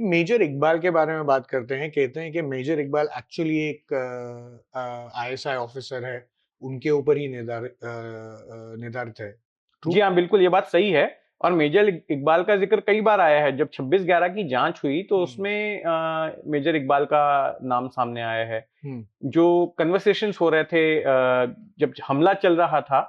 Major Iqbal के बारे में बात करते हैं। कहते हैं कि मेजर इकबाल एक्चुअली एक आईएसआई ऑफिसर है, उनके ऊपर ही निर्धारित है। ट्रू? जी हाँ, बिल्कुल ये बात सही है। और मेजर इकबाल का ज़िक्र कई बार आया है। जब 26/11 की जाँच हुई तो उसमें मेजर इकबाल का नाम सामने आया है। जो कन्वर्सेशंस हो रहे थे जब हमला चल रहा था,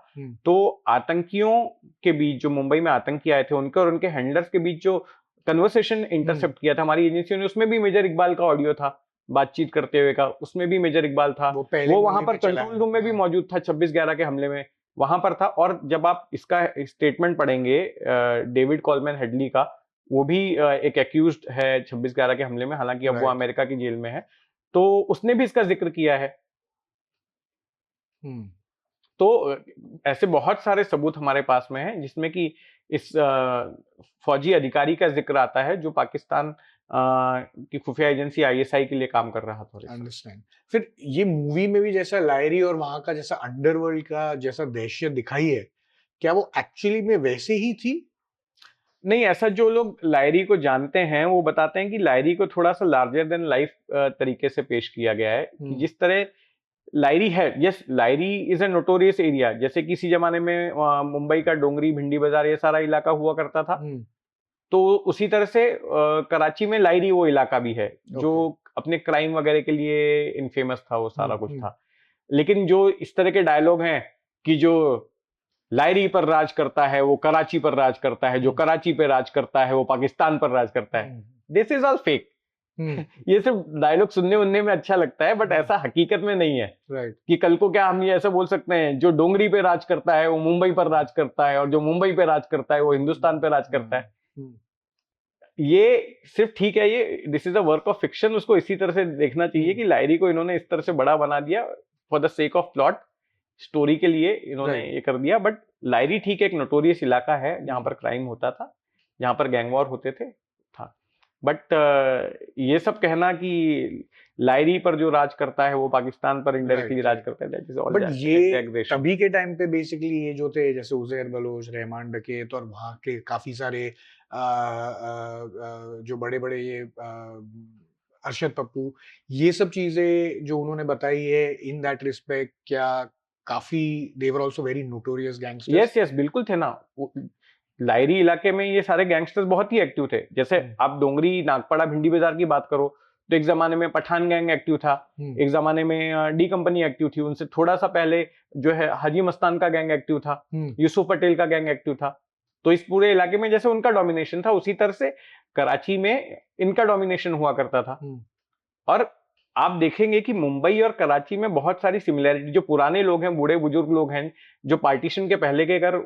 तो आतंकियों के बीच, जो मुंबई में आतंकी आए थे, उनके और उनके हैंडलर्स के बीच जो कन्वर्सेशन इंटरसेप्ट किया था हमारी एजेंसियों ने, उसमें भी मेजर इकबाल का ऑडियो था, बातचीत करते हुए का, उसमें भी मेजर इकबाल था। वो वहां पर कंट्रोल रूम में भी मौजूद था 26/11 के हमले में, वहां पर था। और जब आप इसका स्टेटमेंट पढ़ेंगे डेविड कॉलमैन हेडली का, वो भी एक एक्यूज्ड है 26/11 के हमले में, हालांकि अब वो अमेरिका की जेल में है, तो उसने भी इसका जिक्र किया है। तो ऐसे बहुत सारे सबूत हमारे पास में हैं जिसमें कि इस फौजी अधिकारी का जिक्र आता है जो पाकिस्तान की खुफिया एजेंसी आईएसआई के लिए काम कर रहा था। अंडरस्टैंड। फिर ये मूवी में भी जैसा लायरी और वहां का जैसा अंडरवर्ल्ड का जैसा दहशत दिखाई है, क्या वो एक्चुअली में वैसे ही थी? नहीं, ऐसा जो लोग लायरी को जानते हैं वो बताते हैं कि लायरी को थोड़ा सा लार्जर देन लाइफ तरीके से पेश किया गया है कि जिस तरह लायरी है, yes Lyari is a notorious area. जैसे किसी जमाने में मुंबई का डोंगरी, भिंडी बाजार, ये सारा इलाका हुआ करता था, तो उसी तरह से कराची में लायरी वो इलाका भी है जो अपने क्राइम वगैरह के लिए इनफेमस था, वो सारा कुछ था। लेकिन जो इस तरह के डायलॉग हैं कि जो लायरी पर राज करता है वो कराची पर राज करता है, जो कराची पे राज करता है वो पाकिस्तान पर राज करता है, दिस इज ऑल फेक। ये सिर्फ डायलॉग सुनने उनने में अच्छा लगता है, बट ऐसा हकीकत में नहीं है। कि कल को क्या हम ये ऐसा बोल सकते हैं, जो डोंगरी पे राज करता है वो मुंबई पर राज करता है, और जो मुंबई पे राज करता है वो हिंदुस्तान पे राज करता है। ये सिर्फ ठीक है, ये this is a work of fiction. उसको इसी तरह से देखना चाहिए कि लायरी को इन्होंने इस तरह से बड़ा बना दिया for the sake of plot, story के लिए इन्होंने ये कर दिया। बट लायरी ठीक है, एक नोटोरियस इलाका है जहां पर क्राइम होता था, जहां पर गैंग वॉर होते थे, था। बट ये सब कहना कि लायरी पर जो राज करता है वो पाकिस्तान पर इनडायरेक्टली राज करता है, दैट इज ऑल बट ये तभी के टाइम पे बेसिकली ये जो थे जैसे उजैर बलोच, रहमान डकैत और वहाँ के काफी सारे जो बड़े बड़े ये अरशद पप्पू, ये सब चीजें जो उन्होंने बताई है इन दैट रिस्पेक्ट, क्या काफी they were also very notorious gangsters? Yes yes, बिल्कुल थे ना। लायरी इलाके में ये सारे गैंगस्टर्स बहुत ही एक्टिव थे। जैसे आप डोंगरी, नागपाड़ा, भिंडी बाजार की बात करो तो एक जमाने में पठान गैंग एक्टिव था, एक जमाने में डी कंपनी एक्टिव थी, उनसे थोड़ा सा पहले जो है हाजी मस्तान का गैंग एक्टिव था, यूसुफ पटेल का गैंग एक्टिव था। तो इस पूरे इलाके में जैसे उनका डोमिनेशन था, उसी तरह से कराची में इनका डोमिनेशन हुआ करता था। और आप देखेंगे कि मुंबई और कराची में बहुत सारी सिमिलैरिटी, जो पुराने लोग हैं, बूढ़े बुजुर्ग लोग हैं, जो पार्टीशन के पहले के घर,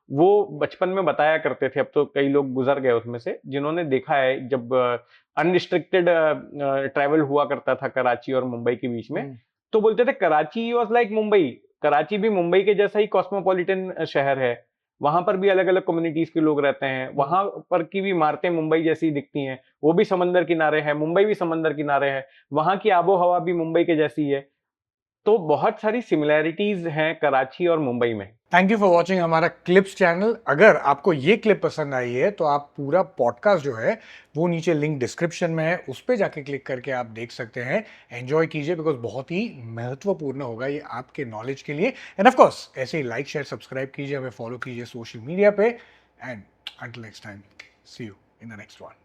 वो बचपन में बताया करते थे, अब तो कई लोग गुजर गए उसमें से, जिन्होंने देखा है जब अनरिस्ट्रिक्टेड ट्रैवल हुआ करता था कराची और मुंबई के बीच में, तो बोलते थे कराची वाज लाइक मुंबई। कराची भी मुंबई के जैसा ही कॉस्मोपॉलिटन शहर है, वहां पर भी अलग अलग कम्युनिटीज के लोग रहते हैं, वहां पर की भी इमारतें मुंबई जैसी दिखती हैं, वो भी समंदर किनारे है, मुंबई भी समंदर किनारे है, वहां की आबो हवा भी मुंबई के जैसी है। तो बहुत सारी सिमिलैरिटीज हैं कराची और मुंबई में। थैंक यू फॉर वॉचिंग हमारा क्लिप्स चैनल। अगर आपको ये क्लिप पसंद आई है तो आप पूरा पॉडकास्ट जो है वो नीचे लिंक डिस्क्रिप्शन में है, उस पर जाके क्लिक करके आप देख सकते हैं। एंजॉय कीजिए, बिकॉज बहुत ही महत्वपूर्ण होगा ये आपके नॉलेज के लिए। एंड ऑफ कोर्स ऐसे ही लाइक शेयर सब्सक्राइब कीजिए, हमें फॉलो कीजिए सोशल मीडिया पे। And until next time, see you in the next one.